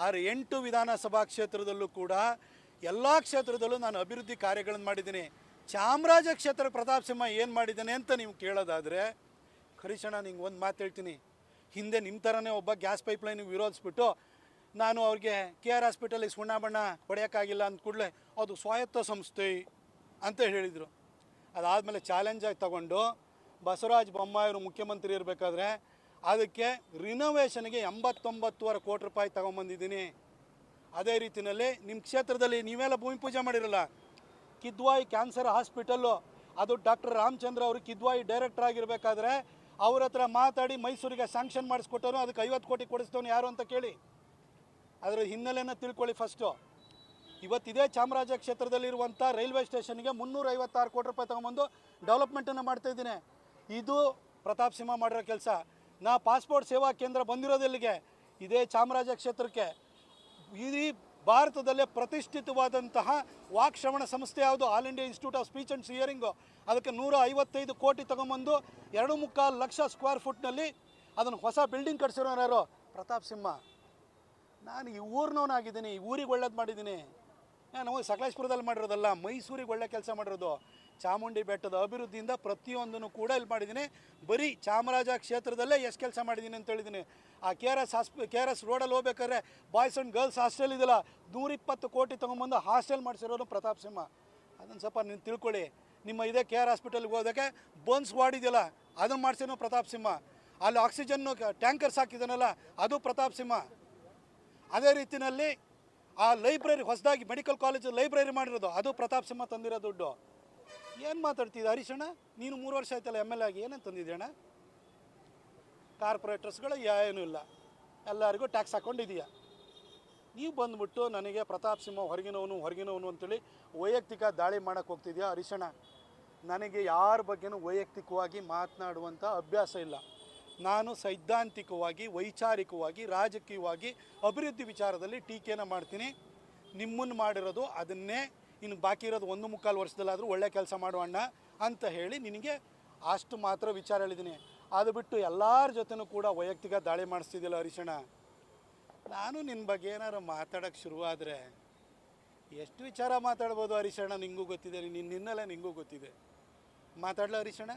Speaker 1: ಆ 8 ವಿಧಾನಸಭಾ ಕ್ಷೇತ್ರದಲ್ಲೂ ಕೂಡ ಎಲ್ಲ ಕ್ಷೇತ್ರದಲ್ಲೂ ನಾನು ಅಭಿವೃದ್ಧಿ ಕಾರ್ಯಗಳನ್ನು ಮಾಡಿದ್ದೀನಿ. ಚಾಮರಾಜ ಕ್ಷೇತ್ರ ಪ್ರತಾಪ್ ಸಿಂಹ ಏನು ಮಾಡಿದ್ದಾನೆ ಅಂತ ನೀವು ಕೇಳೋದಾದರೆ, ಹರೀಶಣ್ಣ ನಿಂಗೆ ಒಂದು ಮಾತು ಹೇಳ್ತೀನಿ. ಹಿಂದೆ ನಿಮ್ಮ ಥರನೇ ಒಬ್ಬ ಗ್ಯಾಸ್ ಪೈಪ್ಲೈನಿಗೆ ವಿರೋಧಿಸ್ಬಿಟ್ಟು ನಾನು ಅವ್ರಿಗೆ KR ಹಾಸ್ಪಿಟಲಿಗೆ ಸುಣ್ಣ ಬಣ್ಣ ಹೊಡೆಯೋಕ್ಕಾಗಿಲ್ಲ ಅಂದ ಕೂಡಲೇ ಅದು ಸ್ವಾಯತ್ತ ಸಂಸ್ಥೆ ಅಂತ ಹೇಳಿದರು. ಅದಾದಮೇಲೆ ಚಾಲೆಂಜಾಗಿ ತಗೊಂಡು ಬಸವರಾಜ ಬೊಮ್ಮಾಯಿಯವರು ಮುಖ್ಯಮಂತ್ರಿ ಇರಬೇಕಾದ್ರೆ ಅದಕ್ಕೆ ರಿನೋವೇಷನ್ಗೆ 89.5 ಕೋಟಿ ರೂಪಾಯಿ ತಗೊಂಬಂದಿದ್ದೀನಿ. ಅದೇ ರೀತಿಯಲ್ಲಿ ನಿಮ್ಮ ಕ್ಷೇತ್ರದಲ್ಲಿ ನೀವೆಲ್ಲ ಭೂಮಿ ಪೂಜೆ ಮಾಡಿರಲ್ಲ, ಕಿದ್ವಾಯಿ ಕ್ಯಾನ್ಸರ್ ಹಾಸ್ಪಿಟಲ್ಲು, ಅದು ಡಾಕ್ಟರ್ ರಾಮಚಂದ್ರ ಅವರು ಕಿದ್ವಾಯಿ ಡೈರೆಕ್ಟರ್ ಆಗಿರಬೇಕಾದ್ರೆ ಅವ್ರ ಹತ್ರ ಮಾತಾಡಿ ಮೈಸೂರಿಗೆ ಸ್ಯಾಂಕ್ಷನ್ ಮಾಡಿಸ್ಕೊಟ್ಟರು. ಅದಕ್ಕೆ 50 ಕೋಟಿ ಕೊಡಿಸ್ದವನು ಯಾರು ಅಂತ ಕೇಳಿ, ಅದರ ಹಿನ್ನೆಲೆಯನ್ನು ತಿಳ್ಕೊಳ್ಳಿ ಫಸ್ಟು. ಇವತ್ತಿದೇ ಚಾಮರಾಜ ಕ್ಷೇತ್ರದಲ್ಲಿರುವಂಥ ರೈಲ್ವೆ ಸ್ಟೇಷನ್ಗೆ 356 ಕೋಟಿ ರೂಪಾಯಿ ತಗೊಂಬಂದು ಡೆವಲಪ್ಮೆಂಟನ್ನು ಮಾಡ್ತಾಯಿದ್ದೀನಿ. ಇದು ಪ್ರತಾಪ್ ಸಿಂಹ ಮಾಡಿರೋ ಕೆಲಸ. ನಾ ಪಾಸ್ಪೋರ್ಟ್ ಸೇವಾ ಕೇಂದ್ರ ಬಂದಿರೋದೆಲ್ಲಿಗೆ, ಇದೇ ಚಾಮರಾಜ ಕ್ಷೇತ್ರಕ್ಕೆ. ಇಡೀ ಭಾರತದಲ್ಲೇ ಪ್ರತಿಷ್ಠಿತವಾದಂತಹ ವಾಕ್ಶ್ರವಣ ಸಂಸ್ಥೆ ಯಾವುದು? All India Institute of Speech and Hearing. ಅದಕ್ಕೆ 155 ಕೋಟಿ ತಗೊಂಬಂದು 2.25 ಲಕ್ಷ ಸ್ಕ್ವೇರ್ ಫುಟ್ನಲ್ಲಿ ಅದನ್ನು ಹೊಸ ಬಿಲ್ಡಿಂಗ್ ಕಟ್ಸಿರೋರು ಯಾರು? ಪ್ರತಾಪ್ ಸಿಂಹ. ನಾನು ಈ ಊರಿನವನಾಗಿದ್ದೀನಿ, ಈ ಊರಿಗೆ ಒಳ್ಳೇದು ಮಾಡಿದ್ದೀನಿ. ನಾನು ಸಕಲೇಶ್ಪುರದಲ್ಲಿ ಮಾಡಿರೋದಲ್ಲ, ಮೈಸೂರಿಗೆ ಒಳ್ಳೆ ಕೆಲಸ ಮಾಡಿರೋದು. ಚಾಮುಂಡಿ ಬೆಟ್ಟದ ಅಭಿವೃದ್ಧಿಯಿಂದ ಪ್ರತಿಯೊಂದನ್ನು ಕೂಡ ಇಲ್ಲಿ ಮಾಡಿದ್ದೀನಿ. ಬರೀ ಚಾಮರಾಜ ಕ್ಷೇತ್ರದಲ್ಲೇ ಎಷ್ಟು ಕೆಲಸ ಮಾಡಿದ್ದೀನಿ ಅಂತ ಹೇಳಿದ್ದೀನಿ. ಆ KRS ರೋಡಲ್ಲಿ ಹೋಗ್ಬೇಕಾದ್ರೆ ಬಾಯ್ಸ್ ಆ್ಯಂಡ್ ಗರ್ಲ್ಸ್ ಹಾಸ್ಟೆಲ್ ಇದೆಯಲ್ಲ, 120 ಕೋಟಿ ತೊಗೊಂಬಂದು ಹಾಸ್ಟೆಲ್ ಮಾಡಿಸಿರೋರು ಪ್ರತಾಪ್ ಸಿಂಹ. ಅದನ್ನು ಸ್ವಲ್ಪ ನೀವು ತಿಳ್ಕೊಳ್ಳಿ. ನಿಮ್ಮ ಇದೇ KR ಹಾಸ್ಪಿಟಲ್ಗೆ ಹೋಗೋದಕ್ಕೆ ಬೋನ್ಸ್ ವಾರ್ಡ್ ಇದೆಯಲ್ಲ, ಅದನ್ನು ಮಾಡಿಸಿರೋ ಪ್ರತಾಪ್ ಸಿಂಹ. ಅಲ್ಲಿ ಆಕ್ಸಿಜನ್ನು ಟ್ಯಾಂಕರ್ಸ್ ಹಾಕಿದಾನಲ್ಲ, ಅದು ಪ್ರತಾಪ್ ಸಿಂಹ. ಅದೇ ರೀತಿಯಲ್ಲಿ ಆ ಲೈಬ್ರರಿ ಹೊಸದಾಗಿ ಮೆಡಿಕಲ್ ಕಾಲೇಜು ಲೈಬ್ರರಿ ಮಾಡಿರೋದು, ಅದು ಪ್ರತಾಪ್ ಸಿಂಹ ತಂದಿರೋ ದುಡ್ಡು. ಏನು ಮಾತಾಡ್ತಿದ್ದ ಹರೀಶಣ್ಣ? ನೀನು 3 ವರ್ಷ ಆಯ್ತಲ್ಲ MLA ಆಗಿ, ಏನೇನು ತಂದಿದ್ದೀಯಣ್ಣ? ಕಾರ್ಪೊರೇಟರ್ಸ್ಗಳು ಏನೂ ಇಲ್ಲ, ಎಲ್ಲರಿಗೂ ಟ್ಯಾಕ್ಸ್ ಹಾಕ್ಕೊಂಡಿದೀಯ. ನೀವು ಬಂದುಬಿಟ್ಟು ನನಗೆ ಪ್ರತಾಪ್ ಸಿಂಹ ಹೊರಗಿನವನು ಅಂತೇಳಿ ವೈಯಕ್ತಿಕ ದಾಳಿ ಮಾಡೋಕ್ಕೆ ಹೋಗ್ತಿದ್ಯಾ ಹರೀಶಣ್ಣ? ನನಗೆ ಯಾರ ಬಗ್ಗೆನೂ ವೈಯಕ್ತಿಕವಾಗಿ ಮಾತನಾಡುವಂಥ ಅಭ್ಯಾಸ ಇಲ್ಲ. ನಾನು ಸೈದ್ಧಾಂತಿಕವಾಗಿ, ವೈಚಾರಿಕವಾಗಿ, ರಾಜಕೀಯವಾಗಿ ಅಭಿವೃದ್ಧಿ ವಿಚಾರದಲ್ಲಿ ಟೀಕೆನ ಮಾಡ್ತೀನಿ. ನಿಮ್ಮನ್ನು ಮಾಡಿರೋದು ಅದನ್ನೇ, ಇನ್ನು ಬಾಕಿ ಇರೋದು 1.25 ವರ್ಷದಲ್ಲಾದರೂ ಒಳ್ಳೆ ಕೆಲಸ ಮಾಡುವಣ್ಣ ಅಂತ ಹೇಳಿ ನಿನಗೆ ಅಷ್ಟು ಮಾತ್ರ ವಿಚಾರ ಹೇಳಿದ್ದೀನಿ. ಅದು ಬಿಟ್ಟು ಎಲ್ಲರ ಜೊತೆನೂ ಕೂಡ ವೈಯಕ್ತಿಕ ದಾಳಿ ಮಾಡಿಸ್ತಿದ್ದಿಲ್ಲ ಹರೀಶಣ್ಣ. ನಾನು ನಿನ್ನ ಬಗ್ಗೆ ಏನಾರು ಮಾತಾಡೋಕ್ಕೆ ಶುರುವಾದರೆ ಎಷ್ಟು ವಿಚಾರ ಮಾತಾಡ್ಬೋದು ಹರೀಶಣ್ಣ? ನಿಂಗೂ ಗೊತ್ತಿದೆ, ನಿನ್ನೆಲ್ಲ ನಿಂಗೂ ಗೊತ್ತಿದೆ. ಮಾತಾಡಲ ಹರೀಶಣ್ಣ?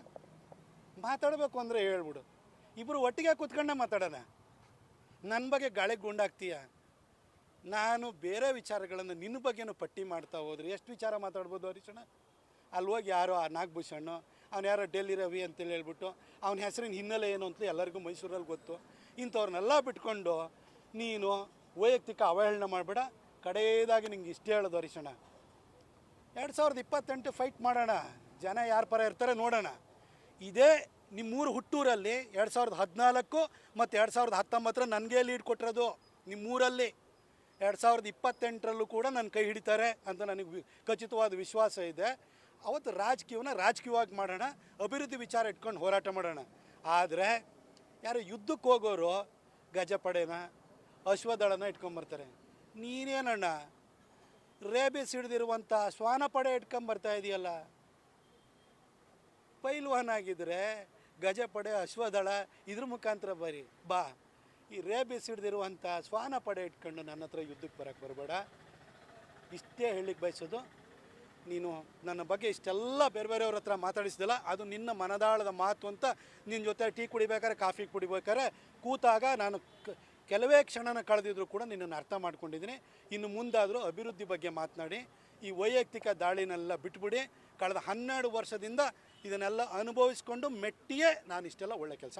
Speaker 1: ಮಾತಾಡಬೇಕು ಅಂದರೆ ಹೇಳ್ಬಿಡು, ಇಬ್ಬರು ಒಟ್ಟಿಗೆ ಕೂತ್ಕೊಂಡೆ ಮಾತಾಡೋಣ. ನನ್ನ ಬಗ್ಗೆ ಗಾಳಿಗೆ ಗುಂಡಾಗ್ತೀಯ. ನಾನು ಬೇರೆ ವಿಚಾರಗಳನ್ನು ನಿನ್ನ ಬಗ್ಗೆನೂ ಪಟ್ಟಿ ಮಾಡ್ತಾ ಹೋದ್ರೆ ಎಷ್ಟು ವಿಚಾರ ಮಾತಾಡ್ಬೋದು ಹರೀಶಣ್ಣ? ಅಲ್ಲಿ ಹೋಗಿ ಯಾರೋ ಆ ನಾಗಭೂಷಣ್ಣು, ಅವ್ನು ಯಾರೋ ಡೆಲ್ಲಿ ರವಿ ಅಂತೇಳಿ ಹೇಳ್ಬಿಟ್ಟು ಅವನ ಹೆಸರಿನ ಹಿನ್ನೆಲೆ ಏನು ಅಂತ ಎಲ್ಲರಿಗೂ ಮೈಸೂರಲ್ಲಿ ಗೊತ್ತು. ಇಂಥವ್ರನ್ನೆಲ್ಲ ಬಿಟ್ಕೊಂಡು ನೀನು ವೈಯಕ್ತಿಕ ಅವಹೇಳನ ಮಾಡಬೇಡ. ಕಡೆಯದಾಗಿ ನಿಂಗೆ ಇಷ್ಟೇ ಹೇಳೋದು ಹರೀಶಣ್ಣ, 2028 ಫೈಟ್ ಮಾಡೋಣ. ಜನ ಯಾರ ಪರ ಇರ್ತಾರೆ ನೋಡೋಣ. ಇದೇ ನಿಮ್ಮೂರು ಹುಟ್ಟೂರಲ್ಲಿ 2014 ಮತ್ತು 2019 ನನಗೇ ಲೀಡ್ ಕೊಟ್ಟಿರೋದು. ನಿಮ್ಮೂರಲ್ಲಿ 2028ರಲ್ಲೂ ಕೂಡ ನನ್ನ ಕೈ ಹಿಡಿತಾರೆ ಅಂತ ನನಗೆ ಖಚಿತವಾದ ವಿಶ್ವಾಸ ಇದೆ. ಅವತ್ತು ರಾಜಕೀಯವಾಗಿ ಮಾಡೋಣ, ಅಭಿವೃದ್ಧಿ ವಿಚಾರ ಇಟ್ಕೊಂಡು ಹೋರಾಟ ಮಾಡೋಣ. ಆದರೆ ಯಾರು ಯುದ್ಧಕ್ಕೆ ಹೋಗೋರು ಗಜಪಡೆನ ಅಶ್ವದಳನ ಇಟ್ಕೊಂಬರ್ತಾರೆ. ನೀನೇನಣ್ಣ ರೇಬಿಸ್ ಹಿಡಿದಿರುವಂಥ ಶ್ವಾನ ಪಡೆ ಇಟ್ಕೊಂಬರ್ತಾ ಇದೆಯಲ್ಲ? ಪೈಲ್ವಾನ್ ಆಗಿದ್ದರೆ ಗಜಪಡೆ ಅಶ್ವದಳ ಇದ್ರ ಮುಖಾಂತರ ಬಾ. ಈ ರೇಬಿಸ್ ಹಿಡಿದಿರುವಂಥ ಶ್ವಾನ ಪಡೆ ಇಟ್ಕೊಂಡು ನನ್ನ ಹತ್ರ ಯುದ್ಧಕ್ಕೆ ಬರೋಕ್ಕೆ ಬರಬೇಡ. ಇಷ್ಟೇ ಹೇಳಲಿಕ್ಕೆ ಬಯಸೋದು. ನೀನು ನನ್ನ ಬಗ್ಗೆ ಇಷ್ಟೆಲ್ಲ ಬೇರೆಯವ್ರ ಹತ್ರ ಮಾತಾಡಿಸಿದಲ್ಲ, ಅದು ನಿನ್ನ ಮನದಾಳದ ಮಾತು ಅಂತ. ನಿನ್ನ ಜೊತೆ ಟೀ ಕುಡಿಬೇಕಾದ್ರೆ, ಕಾಫಿ ಕುಡಿಬೇಕಾದ್ರೆ ಕೂತಾಗ ನಾನು ಕೆಲವೇ ಕ್ಷಣನ ಕಳೆದಿದ್ರು ಕೂಡ ನಿನ್ನನ್ನು ಅರ್ಥ ಮಾಡ್ಕೊಂಡಿದ್ದೀನಿ. ಇನ್ನು ಮುಂದಾದರೂ ಅಭಿವೃದ್ಧಿ ಬಗ್ಗೆ ಮಾತನಾಡಿ, ಈ ವೈಯಕ್ತಿಕ ದಾಳಿನೆಲ್ಲ ಬಿಟ್ಬಿಡಿ. ಕಳೆದ 12 ವರ್ಷದಿಂದ ಇದನ್ನೆಲ್ಲ ಅನುಭವಿಸ್ಕೊಂಡು ಮೆಟ್ಟಿಯೇ ನಾನು ಇಷ್ಟೆಲ್ಲ ಒಳ್ಳೆ ಕೆಲಸ